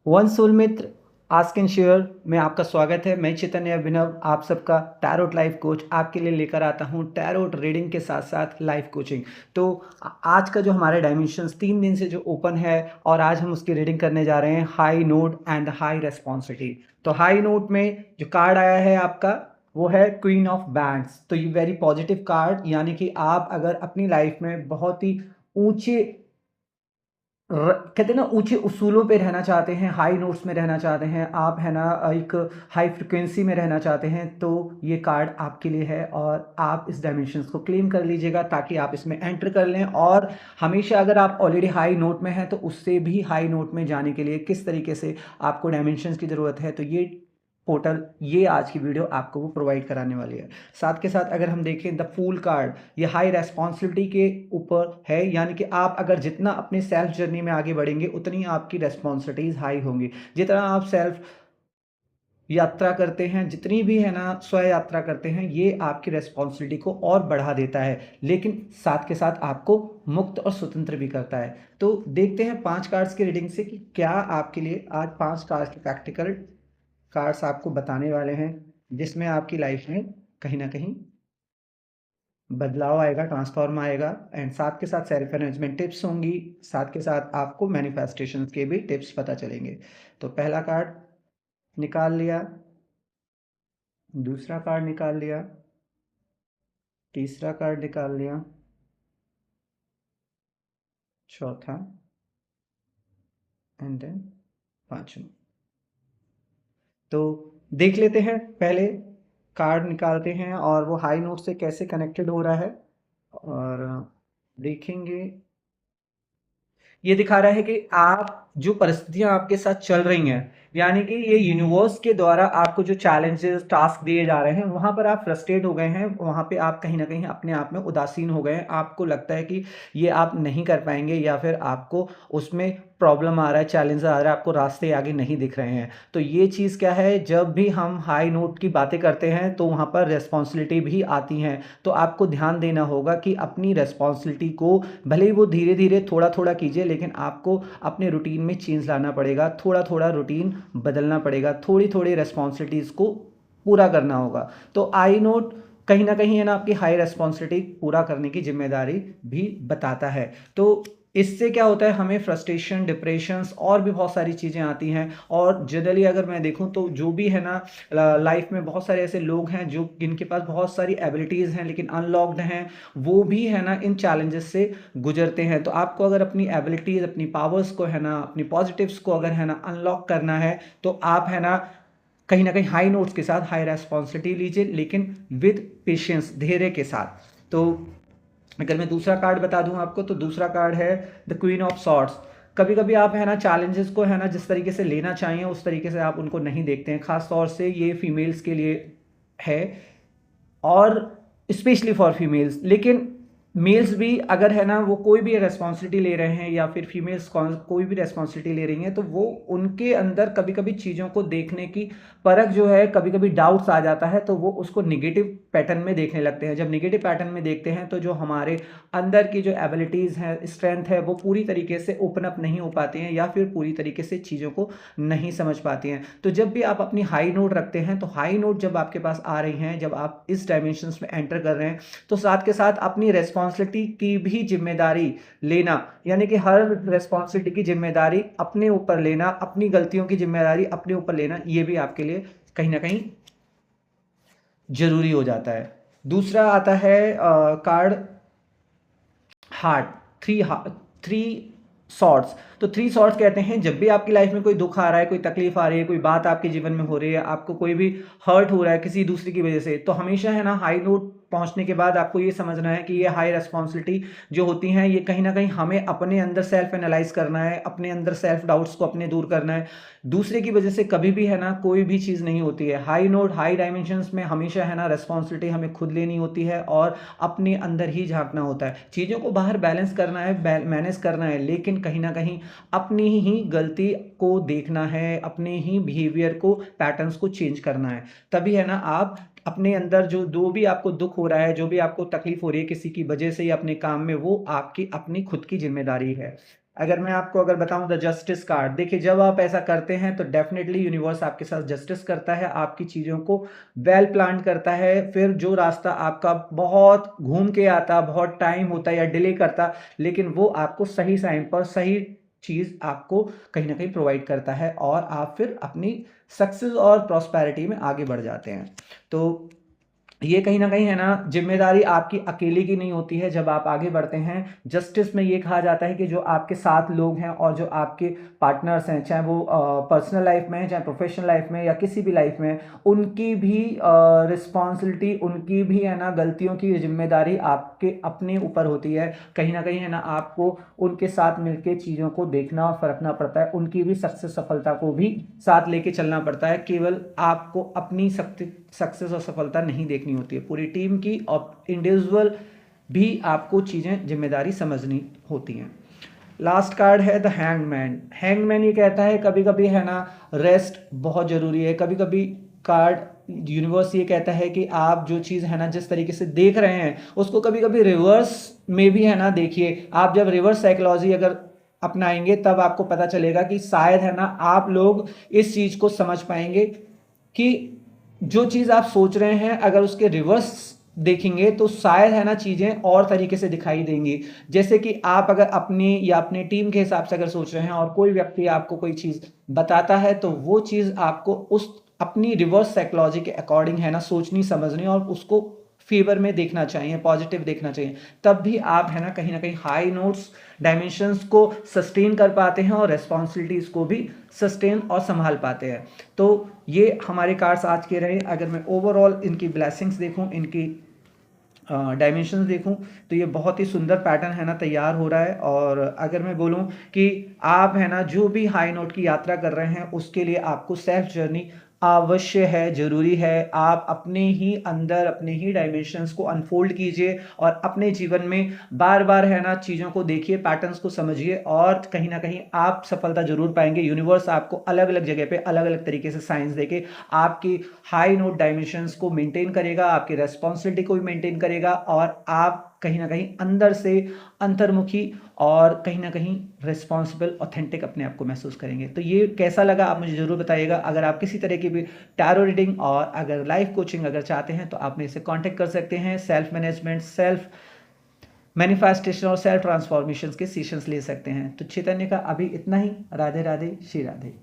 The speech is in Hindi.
One soul Mitra ask and share में आपका स्वागत है। मैं चैतन्य अभिनव आप सबका टैरोट लाइफ कोच आपके लिए लेकर आता हूं टैरोट रीडिंग के साथ साथ लाइफ कोचिंग। तो आज का जो हमारे डायमेंशंस 3 दिन से जो ओपन है और आज हम उसकी रीडिंग करने जा रहे हैं high note and high responsibility. तो हाई नोट में जो कार्ड आया है आपका वो है क्वीन ऑफ बैंड्स। तो ये वेरी पॉजिटिव कार्ड, यानी कि आप अगर अपनी लाइफ में बहुत ही ऊंचे कहते हैं ना ऊंचे उसूलों पे रहना चाहते हैं, हाई नोट्स में रहना चाहते हैं आप, है ना, एक हाई फ्रिक्वेंसी में रहना चाहते हैं, तो ये कार्ड आपके लिए है और आप इस डायमेंशंस को क्लेम कर लीजिएगा ताकि आप इसमें एंटर कर लें। और हमेशा अगर आप ऑलरेडी हाई नोट में हैं तो उससे भी हाई नोट में जाने के लिए किस तरीके से आपको डायमेंशंस की ज़रूरत है, तो ये पोर्टल, ये आज की वीडियो आपको वो प्रोवाइड कराने वाली है। साथ के साथ अगर हम देखें द फूल कार्ड, ये हाई रेस्पॉन्सिबिलिटी के ऊपर है, यानी कि आप अगर जितना अपने सेल्फ जर्नी में आगे बढ़ेंगे उतनी आपकी रेस्पॉन्सिबिलिटीज हाई होंगी। जितना आप सेल्फ यात्रा करते हैं, जितनी भी, है ना, स्व यात्रा करते हैं, ये आपकी रेस्पॉन्सिबिलिटी को और बढ़ा देता है, लेकिन साथ के साथ आपको मुक्त और स्वतंत्र भी करता है। तो देखते हैं 5 कार्ड्स की रीडिंग से कि क्या आपके लिए आज 5 कार्ड्स के प्रैक्टिकल कार्ड्स आपको बताने वाले हैं, जिसमें आपकी लाइफ में कहीं ना कहीं बदलाव आएगा, ट्रांसफॉर्म आएगा। एंड साथ के साथ सेल्फ मैनेजमेंट टिप्स होंगी, साथ के साथ आपको मैनिफेस्टेशन के भी टिप्स पता चलेंगे। तो पहला कार्ड निकाल लिया, दूसरा कार्ड निकाल लिया, तीसरा कार्ड निकाल लिया, चौथा, एंड देन पांचवा। तो देख लेते हैं, पहले कार्ड निकालते हैं और वो हाई नोट से कैसे कनेक्टेड हो रहा है और देखेंगे। ये दिखा रहा है कि आप जो परिस्थितियां आपके साथ चल रही हैं, यानी कि ये यूनिवर्स के द्वारा आपको जो चैलेंजेस टास्क दिए जा रहे हैं वहां पर आप फ्रस्ट्रेट हो गए हैं, वहां पे आप कहीं ना कहीं अपने आप में उदासीन हो गए हैं, आपको लगता है कि ये आप नहीं कर पाएंगे या फिर आपको उसमें प्रॉब्लम आ रहा है, चैलेंज आ रहा है, आपको रास्ते आगे नहीं दिख रहे हैं। तो ये चीज़ क्या है, जब भी हम हाई नोट की बातें करते हैं तो वहाँ पर रेस्पॉन्सिबिलिटी भी आती हैं। तो आपको ध्यान देना होगा कि अपनी रेस्पॉन्सिबिलिटी को भले ही वो धीरे धीरे थोड़ा थोड़ा कीजिए, लेकिन आपको अपने रूटीन में चेंज लाना पड़ेगा, थोड़ा थोड़ा रूटीन बदलना पड़ेगा, थोड़ी थोड़ी रेस्पॉन्सिबिलिटीज़ को पूरा करना होगा। तो आई नोट कहीं ना कहीं, है ना, आपकी हाई रेस्पॉन्सिबिलिटी पूरा करने की जिम्मेदारी भी बताता है। तो इससे क्या होता है, हमें फ्रस्ट्रेशन, डिप्रेशंस और भी बहुत सारी चीज़ें आती हैं। और जनरली अगर मैं देखूं तो जो भी, है ना, लाइफ में बहुत सारे ऐसे लोग हैं जो जिनके पास बहुत सारी एबिलिटीज़ हैं लेकिन अनलॉक्ड हैं, वो भी, है ना, इन चैलेंजेस से गुजरते हैं। तो आपको अगर अपनी एबिलिटीज़, अपनी पावर्स को, है ना, अपनी पॉजिटिव्स को अगर, है ना, अनलॉक करना है तो आप, है ना कहीं हाई नोट्स के साथ हाई रेस्पॉन्सिबिलिटी लीजिए, लेकिन विद पेशेंस, धैर्य के साथ। तो अगर मैं दूसरा कार्ड बता दूं आपको तो दूसरा कार्ड है द क्वीन ऑफ सॉर्ड्स। कभी कभी आप, है ना, चैलेंजेस को, है ना, जिस तरीके से लेना चाहिए उस तरीके से आप उनको नहीं देखते हैं, खास तौर से ये फीमेल्स के लिए है और स्पेशली फॉर फीमेल्स। लेकिन मेल्स भी अगर, है ना, वो कोई भी रेस्पॉन्सिबिलिटी ले रहे हैं या फिर फीमेल्स कोई भी रेस्पॉन्सिबिलिटी ले रही हैं, तो वो उनके अंदर कभी कभी चीज़ों को देखने की परख जो है, कभी कभी डाउट्स आ जाता है तो वो उसको निगेटिव पैटर्न में देखने लगते हैं। जब निगेटिव पैटर्न में देखते हैं तो जो हमारे अंदर की जो एबिलिटीज़ हैं, स्ट्रेंथ है, वो पूरी तरीके से ओपन अप नहीं हो पाती हैं या फिर पूरी तरीके से चीज़ों को नहीं समझ पाती हैं। तो जब भी आप अपनी हाई नोट रखते हैं, तो हाई नोट जब आपके पास आ रही हैं, जब आप इस डायमेंशंस में एंटर कर रहे हैं, तो साथ के साथ अपनी रेस्पॉन्सिबिलिटी की भी जिम्मेदारी लेना, यानी कि हर रेस्पॉन्सिबिलिटी की जिम्मेदारी अपने ऊपर लेना, अपनी गलतियों की जिम्मेदारी अपने ऊपर लेना, ये भी आपके लिए कहीं ना कहीं जरूरी हो जाता है। दूसरा आता है card heart, three three sorts. तो थ्री सॉर्ट्स कहते हैं जब भी आपकी लाइफ में कोई दुख आ रहा है, कोई तकलीफ आ रही है, कोई बात आपके जीवन में हो रही है, आपको कोई भी हर्ट हो रहा है किसी दूसरे की वजह से, तो हमेशा, है ना, हाई नोट पहुंचने के बाद आपको ये समझना है कि ये हाई रेस्पॉन्सिबिलिटी जो होती हैं, ये कहीं ना कहीं हमें अपने अंदर सेल्फ एनालाइज करना है, अपने अंदर सेल्फ डाउट्स को अपने दूर करना है। दूसरे की वजह से कभी भी, है ना, कोई भी चीज़ नहीं होती है। हाई नोट, हाई डायमेंशंस में हमेशा, है ना, रेस्पॉन्सिबिलिटी हमें खुद लेनी होती है और अपने अंदर ही झांकना होता है। चीज़ों को बाहर बैलेंस करना है, मैनेज करना है, लेकिन कहीं ना कहीं अपनी ही गलती को देखना है, अपने ही बिहेवियर को, पैटर्न्स को चेंज करना है। तभी, है ना, आप अपने अंदर जो भी आपको दुख हो रहा है, जो भी आपको तकलीफ हो रही है किसी की वजह से या अपने काम में, वो आपकी अपनी खुद की जिम्मेदारी है। अगर मैं आपको अगर बताऊं द जस्टिस कार्ड, देखिए जब आप ऐसा करते हैं तो डेफिनेटली यूनिवर्स आपके साथ जस्टिस करता है, आपकी चीज़ों को वेल प्लान करता है। फिर जो रास्ता आपका बहुत घूम के आता, बहुत टाइम होता या डिले करता, लेकिन वो आपको सही टाइम पर सही चीज़ आपको कहीं ना कहीं प्रोवाइड करता है और आप फिर अपनी सक्सेस और प्रॉस्पेरिटी में आगे बढ़ जाते हैं। तो ये कहीं ना कहीं है ना, जिम्मेदारी आपकी अकेले की नहीं होती है जब आप आगे बढ़ते हैं। जस्टिस में ये कहा जाता है कि जो आपके साथ लोग हैं और जो आपके पार्टनर्स हैं, चाहे वो पर्सनल लाइफ में चाहे प्रोफेशनल लाइफ में या किसी भी लाइफ में, उनकी भी रिस्पॉन्सिबिलिटी, उनकी भी है ना गलतियों की जिम्मेदारी आपके अपने ऊपर होती है। कहीं ना कहीं है ना आपको उनके साथ मिलकर चीज़ों को देखना और परखना पड़ता है, उनकी भी सक्सेस सफलता को भी साथ लेके चलना पड़ता है। केवल आपको अपनी सक्सेस और सफलता नहीं देखनी होती है, पूरी टीम की और इंडिविजुअल भी आपको चीज़ें जिम्मेदारी समझनी होती हैं। लास्ट कार्ड है द हैंगमैन। हैंगमैन ये कहता है कभी कभी है ना रेस्ट बहुत ज़रूरी है। कभी कभी कार्ड यूनिवर्स ये कहता है कि आप जो चीज़ है ना जिस तरीके से देख रहे हैं उसको कभी कभी रिवर्स में भी है ना देखिए। आप जब रिवर्स साइकोलॉजी अगर अपनाएंगे तब आपको पता चलेगा कि शायद है ना आप लोग इस चीज़ को समझ पाएंगे कि जो चीज़ आप सोच रहे हैं अगर उसके रिवर्स देखेंगे तो शायद है ना चीज़ें और तरीके से दिखाई देंगी। जैसे कि आप अगर अपनी या अपने टीम के हिसाब से अगर सोच रहे हैं और कोई व्यक्ति आपको कोई चीज़ बताता है तो वो चीज़ आपको उस अपनी रिवर्स साइकोलॉजी के अकॉर्डिंग है ना सोचनी समझनी और उसको फेवर में देखना चाहिए, पॉजिटिव देखना चाहिए। तब भी आप है ना कहीं हाई नोट्स डायमेंशंस को सस्टेन कर पाते हैं और रेस्पॉन्सिबिलिटीज़ को भी सस्टेन और संभाल पाते हैं। तो ये हमारे कार्ड्स आज के रहे। अगर मैं ओवरऑल इनकी ब्लेसिंग्स देखूं, इनकी डायमेंशंस देखूं, तो ये बहुत ही सुंदर पैटर्न है ना तैयार हो रहा है। और अगर मैं बोलूं कि आप है ना जो भी हाई नोट की यात्रा कर रहे हैं उसके लिए आपको सेल्फ जर्नी अवश्य है, जरूरी है। आप अपने ही अंदर अपने ही डायमेंशंस को अनफोल्ड कीजिए और अपने जीवन में बार बार है ना चीज़ों को देखिए, पैटर्न्स को समझिए और कहीं ना कहीं आप सफलता जरूर पाएंगे। यूनिवर्स आपको अलग अलग जगह पे अलग अलग तरीके से साइंस देके आपकी हाई नोट डायमेंशंस को मेंटेन करेगा, आपकी रेस्पॉन्सिबिलिटी को भी मेंटेन करेगा और आप कहीं ना कहीं अंदर से अंतर्मुखी और कहीं ना कहीं रिस्पॉन्सिबल ऑथेंटिक अपने आप को महसूस करेंगे। तो ये कैसा लगा आप मुझे ज़रूर बताइएगा। अगर आप किसी तरह की भी टैरो रीडिंग और अगर लाइफ कोचिंग अगर चाहते हैं तो आप मेरे से कांटेक्ट कर सकते हैं। सेल्फ मैनेजमेंट, सेल्फ मैनिफेस्टेशन और सेल्फ ट्रांसफॉर्मेशन के सेशंस ले सकते हैं। तो चैतन्य का अभी इतना ही। राधे राधे, श्री राधे।